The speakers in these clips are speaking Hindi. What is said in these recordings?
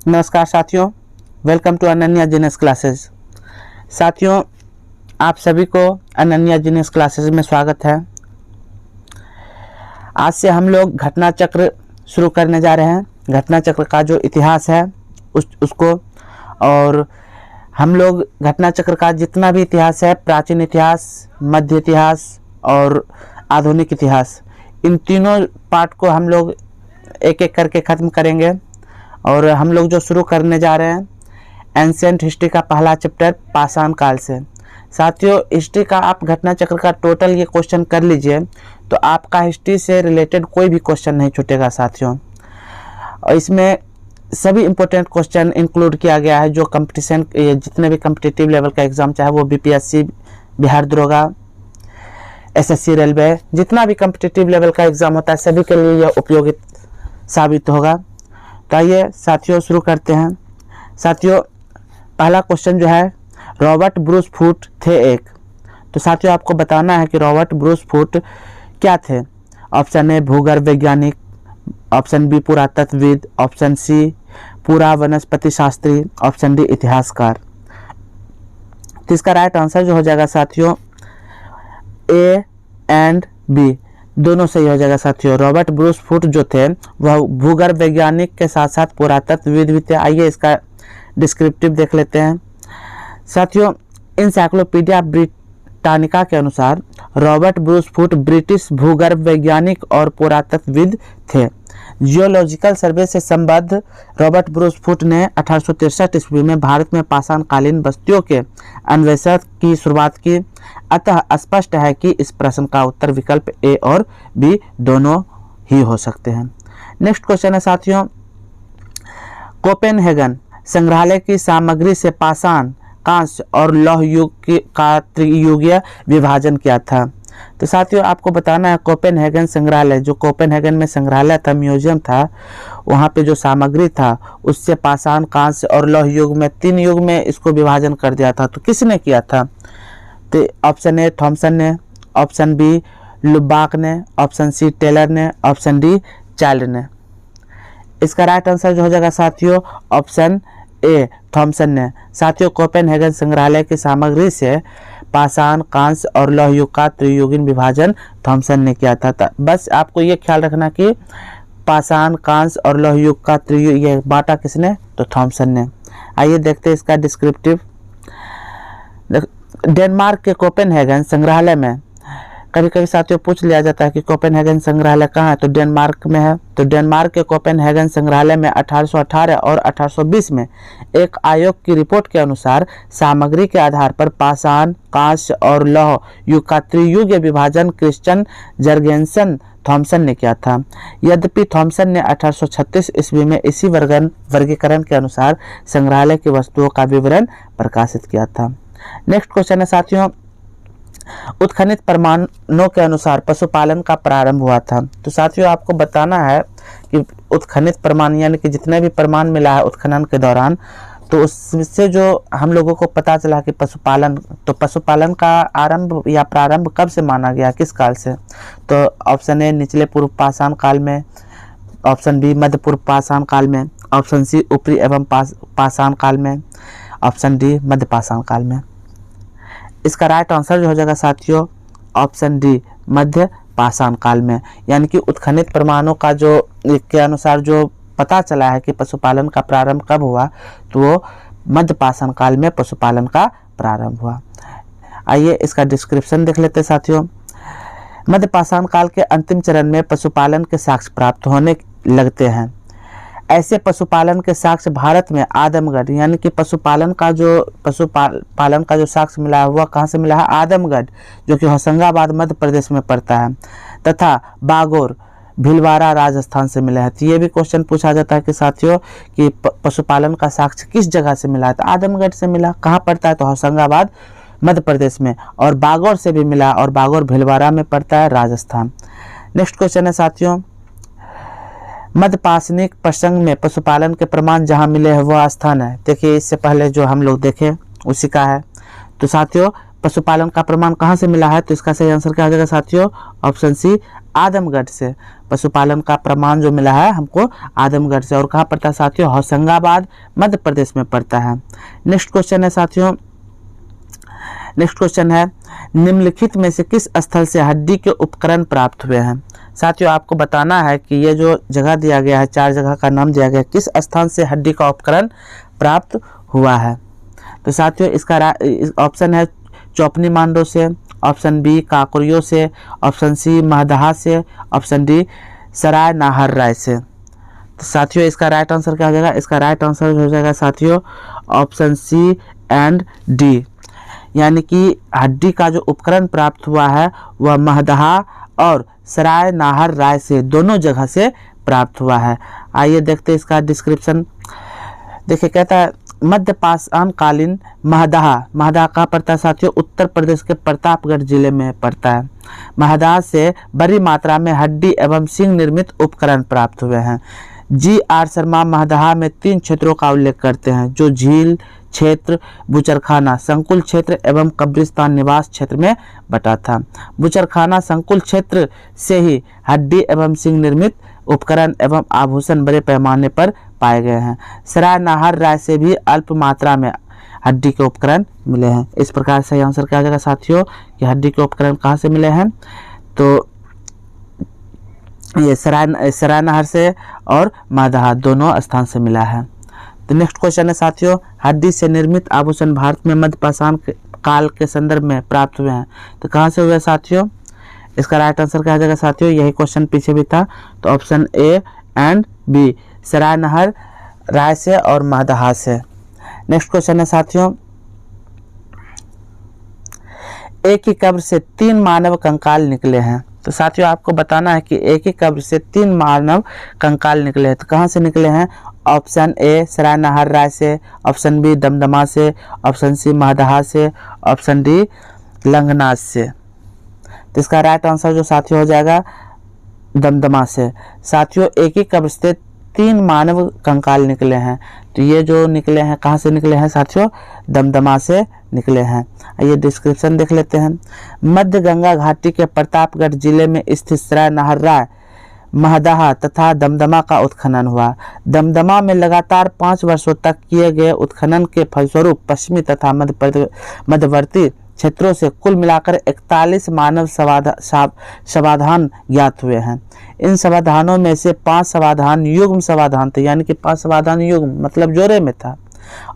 नमस्कार साथियों, welcome to Ananya genius classes. साथियों, आप सभी को अनन्या जीनियस क्लासेस में स्वागत है। आज से हम लोग घटना चक्र शुरू करने जा रहे हैं। घटना चक्र का जो इतिहास है उसको, और हम लोग घटना चक्र का जितना भी इतिहास है, प्राचीन इतिहास, मध्य इतिहास और आधुनिक इतिहास, इन तीनों पार्ट को हम लोग एक एक करके ख़त्म करेंगे। और हम लोग जो शुरू करने जा रहे हैं एंशिएंट हिस्ट्री का पहला चैप्टर पाषाण काल से। साथियों, हिस्ट्री का आप घटना चक्र का टोटल ये क्वेश्चन कर लीजिए तो आपका हिस्ट्री से रिलेटेड कोई भी क्वेश्चन नहीं छूटेगा साथियों। और इसमें सभी इंपॉर्टेंट क्वेश्चन इंक्लूड किया गया है जो कंपटीशन, जितने भी कम्पिटिटिव लेवल का एग्ज़ाम, चाहे वो बीपीएससी, बिहार दरोगा, एसएससी, रेलवे, जितना भी कम्पिटिटिव लेवल का एग्ज़ाम होता है सभी के लिए यह उपयोगी साबित होगा। तो आइए साथियों शुरू करते हैं। साथियों, पहला क्वेश्चन जो है, रॉबर्ट ब्रूस फूट थे एक। तो साथियों आपको बताना है कि रॉबर्ट ब्रूस फूट क्या थे। ऑप्शन ए भूगर्भ वैज्ञानिक, ऑप्शन बी पुरातत्वविद, ऑप्शन सी पूरा वनस्पति शास्त्री, ऑप्शन डी इतिहासकार। तो इसका राइट आंसर जो हो जाएगा साथियों ए एंड बी दोनों सही हो जाएगा साथियों। रॉबर्ट ब्रूस फूट जो थे वह भूगर्भ वैज्ञानिक के साथ साथ पुरातत्वविद भी थे। आइए इसका डिस्क्रिप्टिव देख लेते हैं साथियों। इंसाइक्लोपीडिया ब्रिटानिका के अनुसार रॉबर्ट ब्रूस फूट ब्रिटिश भूगर्भ वैज्ञानिक और पुरातत्वविद थे। जियोलॉजिकल सर्वे से संबद्ध रॉबर्ट ब्रूस फूट ने 1863 ईस्वी में भारत में पाषाणकालीन बस्तियों के अन्वेषण की शुरुआत की। अतः स्पष्ट है कि इस प्रश्न का उत्तर विकल्प ए और बी दोनों ही हो सकते हैं। नेक्स्ट क्वेश्चन है साथियों, कोपेनहेगन संग्रहालय की सामग्री से पाषाण, कांस्य और लौह युग का त्रियुगीय विभाजन किया था। तो साथियों आपको बताना है कोपेनहेगन संग्रहालय, जो कोपेनहेगन में संग्रहालय था, म्यूजियम था, वहाँ पे जो सामग्री था उससे पाषाण, कांस्य और लौह युग में 3 युग में इसको विभाजन कर दिया था। तो किसने किया था? तो ऑप्शन ए थॉमसन ने, ऑप्शन बी लुबाक ने, ऑप्शन सी टेलर ने, ऑप्शन डी चाइल्ड ने। इसका राइट आंसर जो हो जाएगा साथियों ऑप्शन ए थॉमसन ने। साथियों, कोपेनहेगन संग्रहालय की सामग्री से पाषाण, कांस्य और लौह युग का त्रियुगीय विभाजन थॉमसन ने किया था। बस आपको ये ख्याल रखना कि पाषाण, कांस्य और लौह युग का त्रियुग ये बांटा किसने? तो थॉमसन ने। आइए देखते हैं इसका डिस्क्रिप्टिव। डेनमार्क के कोपेनहेगन संग्रहालय में, कभी कभी साथियों पूछ लिया जाता है कि कोपेनहेगन संग्रहालय कहाँ है, तो डेनमार्क में है। तो डेनमार्क के कोपेनहेगन संग्रहालय में 1818 और 1820 में एक आयोग की रिपोर्ट के अनुसार सामग्री के आधार पर पाषाण, कांस्य और लौह युग का त्रियुगीय विभाजन क्रिश्चियन जर्गेनसन थॉमसन ने किया था। यद्यपि थॉमसन ने 1836 ईस्वी में इसी वर्गीकरण के अनुसार संग्रहालय की वस्तुओं का विवरण प्रकाशित किया था। नेक्स्ट क्वेश्चन है साथियों, उत्खनित प्रमाणों के अनुसार पशुपालन का प्रारंभ हुआ था। तो साथियों आपको बताना है कि उत्खनित प्रमाण यानी कि जितने भी प्रमाण मिला है उत्खनन के दौरान, तो उससे जो हम लोगों को पता चला कि पशुपालन का आरंभ या प्रारंभ कब से माना गया, किस काल से? तो ऑप्शन ए निचले पूर्व पाषाण काल में, ऑप्शन बी मध्य पूर्व पाषाण काल में, ऑप्शन सी ऊपरी एवं पाषाण काल में, ऑप्शन डी मध्य पाषाण काल में। इसका राइट आंसर जो हो जाएगा साथियों ऑप्शन डी मध्य पाषाण काल में। यानी कि उत्खनित प्रमाणों का जो के अनुसार जो पता चला है कि पशुपालन का प्रारंभ कब हुआ, तो वो मध्य पाषाण काल में पशुपालन का प्रारंभ हुआ। आइए इसका डिस्क्रिप्शन देख लेते हैं साथियों। मध्य पाषाण काल के अंतिम चरण में पशुपालन के साक्ष्य प्राप्त होने लगते हैं। ऐसे पशुपालन के साक्ष्य भारत में आदमगढ़, यानी कि पशुपालन का जो साक्ष्य मिला है वह कहाँ से मिला है? आदमगढ़, जो कि होशंगाबाद मध्य प्रदेश में पड़ता है, तथा बागोर, भीलवाड़ा, राजस्थान से मिला है। तो ये भी क्वेश्चन पूछा जाता है कि साथियों कि पशुपालन का साक्ष्य किस जगह से मिला है? तो आदमगढ़ से मिला। कहाँ पड़ता है? तो होशंगाबाद मध्य प्रदेश में। और बागोर से भी मिला, और बागोर भीलवाड़ा में पड़ता है, राजस्थान। नेक्स्ट क्वेश्चन है साथियों, मध्यपाषाणिक प्रसंग में पशुपालन के प्रमाण जहाँ मिले हैं वह स्थान है। देखिए इससे पहले जो हम लोग देखे उसी का है। तो साथियों पशुपालन का प्रमाण कहाँ से मिला है? तो इसका सही आंसर क्या हो जाएगा साथियों? ऑप्शन सी आदमगढ़ से। पशुपालन का प्रमाण जो मिला है हमको आदमगढ़ से। और कहाँ पड़ता है साथियों? होशंगाबाद मध्य प्रदेश में पड़ता है। नेक्स्ट क्वेश्चन है साथियों, नेक्स्ट क्वेश्चन है निम्नलिखित में से किस स्थल से हड्डी के उपकरण प्राप्त हुए हैं? साथियों आपको बताना है कि ये जो जगह दिया गया है, 4 जगह का नाम दिया गया है, किस स्थान से हड्डी का उपकरण प्राप्त हुआ है। तो साथियों इसका ऑप्शन है चौपनी मांडो से, ऑप्शन बी काकुरियो से, ऑप्शन सी महदहा से, ऑप्शन डी सराय नाहर राय से। तो साथियों इसका राइट आंसर क्या हो जाएगा? इसका राइट आंसर हो जाएगा साथियों ऑप्शन सी एंड डी, यानी कि हड्डी का जो उपकरण प्राप्त हुआ है वह महदहा और सराय नाहर राय से, दोनों जगह से प्राप्त हुआ है। आइए देखते हैं इसका डिस्क्रिप्शन। देखिए कहता है मध्य पाषाण कालीन महदहा, महदहा कहाँ पड़ता है साथियों? उत्तर प्रदेश के प्रतापगढ़ जिले में पड़ता है। महदहा से बड़ी मात्रा में हड्डी एवं सिंग निर्मित उपकरण प्राप्त हुए हैं। जी.आर. शर्मा महदहा में 3 क्षेत्रों का उल्लेख करते हैं जो झील क्षेत्र, बुचरखाना संकुल क्षेत्र एवं कब्रिस्तान निवास क्षेत्र में बटा था। बुचरखाना संकुल क्षेत्र से ही हड्डी एवं सिंग निर्मित उपकरण एवं आभूषण बड़े पैमाने पर पाए गए हैं। सराय नाहर राय से भी अल्प मात्रा में हड्डी के उपकरण मिले हैं। इस प्रकार से आंसर क्या आ जाएगा साथियों कि हड्डी के उपकरण कहाँ से मिले हैं? तो ये सराय नाहर से और महदहा दोनों स्थान से मिला है। तो नेक्स्ट क्वेश्चन है साथियों हड्डी से निर्मित आभूषण भारत में मध्य पाषाण काल के संदर्भ में प्राप्त हुए हैं। तो कहाँ से हुए साथियों? इसका राइट आंसर क्या आ जाएगा साथियों? यही क्वेश्चन पीछे भी था। तो ऑप्शन ए एंड बी सराय नाहर राय से और महदहा से। नेक्स्ट क्वेश्चन है साथियों एक ही कब्र से 3 मानव कंकाल निकले हैं। तो साथियों आपको बताना है कि एक ही कब्र से 3 मानव कंकाल निकले हैं। तो कहाँ से निकले हैं? ऑप्शन ए सराय नाहर राय से, ऑप्शन बी दमदमा से, ऑप्शन सी महदहा से, ऑप्शन डी लंगनाथ से। तो इसका राइट आंसर जो साथियों हो जाएगा दमदमा से। साथियों एक ही कब्र से 3 मानव कंकाल निकले हैं। तो ये जो निकले हैं कहाँ से निकले हैं साथियों? दमदमा से निकले हैं। ये डिस्क्रिप्शन देख लेते हैं। मध्य गंगा घाटी के प्रतापगढ़ जिले में स्थित सराय नाहर राय, महदहा तथा दमदमा का उत्खनन हुआ। दमदमा में लगातार 5 वर्षों तक किए गए उत्खनन के फलस्वरूप पश्चिमी तथा मध्यवर्ती क्षेत्रों से कुल मिलाकर 41 मानव समाधान ज्ञात हुए हैं। इन समाधानों में से 5 समाधान युग्म समाधान थे, यानी कि 5 समाधान युग्म मतलब जोड़े में था,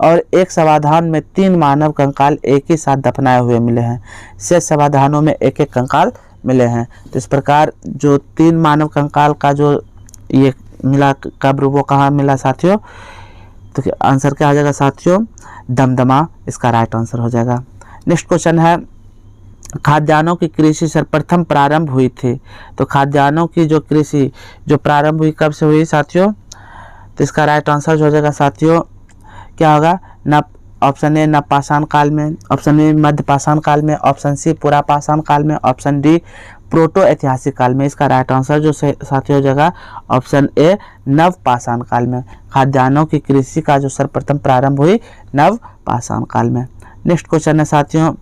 और 1 समाधान में 3 मानव कंकाल एक ही साथ दफनाए हुए मिले हैं। शेष समाधानों में 1-1 कंकाल मिले हैं। तो इस प्रकार जो 3 मानव कंकाल का जो ये मिला कब्र वो कहाँ मिला साथियों? तो आंसर क्या आ जाएगा साथियों? दमदमा इसका राइट आंसर हो जाएगा। नेक्स्ट क्वेश्चन है खाद्यान्नों की कृषि सर्वप्रथम प्रारंभ हुई थी। तो खाद्यान्नों की जो कृषि जो प्रारंभ हुई कब से हुई साथियों? तो इसका राइट आंसर जो हो जाएगा साथियों क्या होगा? न ऑप्शन ए नव पाषाण काल में, ऑप्शन बी मध्य पाषाण काल में, ऑप्शन सी पुरा पाषाण काल में, ऑप्शन डी प्रोटो ऐतिहासिक काल में। इसका राइट आंसर जो साथियों हो जाएगा ऑप्शन ए नव पाषाण काल में। खाद्यान्नों की कृषि का जो सर्वप्रथम प्रारंभ हुई नव पाषाण काल में। नेक्स्ट क्वेश्चन है साथियों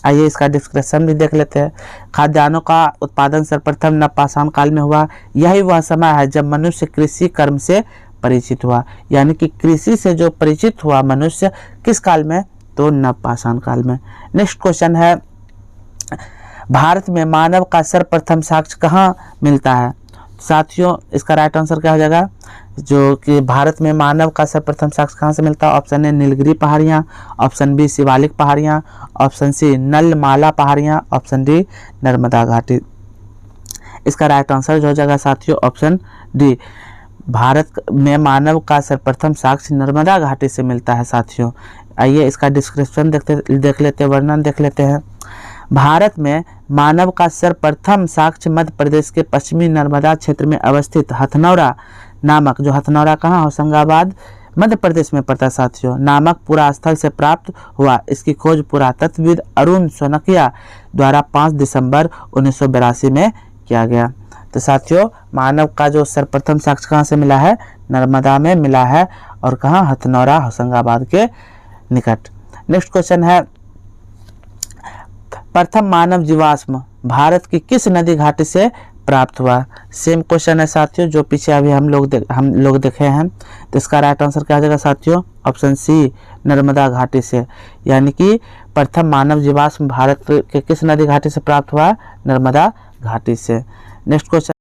आइए इसका डिस्क्रिप्शन भी देख लेते हैं। खाद्यान्नों का उत्पादन सर्वप्रथम नव पाषाण काल में हुआ। यही वह समय है जब मनुष्य कृषि कर्म से परिचित हुआ, यानी कि कृषि से जो परिचित हुआ मनुष्य किस काल में? तो नव पाषाण काल में। नेक्स्ट क्वेश्चन है भारत में मानव का सर्वप्रथम साक्ष्य कहाँ मिलता है? साथियों इसका राइट आंसर क्या हो जाएगा? जो कि भारत में मानव का सर्वप्रथम साक्ष्य कहाँ से मिलता है? ऑप्शन ए नीलगिरी पहाड़ियाँ, ऑप्शन बी शिवालिक पहाड़ियाँ, ऑप्शन सी नलमाला पहाड़ियाँ, ऑप्शन डी नर्मदा घाटी। इसका राइट आंसर जो हो जाएगा साथियों ऑप्शन डी। भारत में मानव का सर्वप्रथम साक्ष्य नर्मदा घाटी से मिलता है साथियों। आइए इसका डिस्क्रिप्शन देख लेते हैं, वर्णन देख लेते हैं। भारत में मानव का सर्वप्रथम साक्ष्य मध्य प्रदेश के पश्चिमी नर्मदा क्षेत्र में अवस्थित हथनौरा नामक, जो हथनौरा कहाँ? होशंगाबाद मध्य प्रदेश में पड़ता है साथियों, नामक पुरा स्थल से प्राप्त हुआ। इसकी खोज पुरातत्वविद अरुण सोनकिया द्वारा 5 दिसंबर 1982 में किया गया। तो साथियों मानव का जो सर्वप्रथम साक्ष्य कहाँ से मिला है? नर्मदा में मिला है, और कहाँ? हथनौरा होशंगाबाद के निकट। नेक्स्ट क्वेश्चन है प्रथम मानव जीवाश्म भारत की किस नदी घाटी से प्राप्त हुआ। सेम क्वेश्चन है साथियों जो पीछे अभी हम लोग देखे हैं। तो इसका राइट आंसर क्या हो जाएगा साथियों? ऑप्शन सी, नर्मदा घाटी से। यानी कि प्रथम मानव जीवाश्म भारत के किस नदी घाटी से प्राप्त हुआ? नर्मदा घाटी से। Next question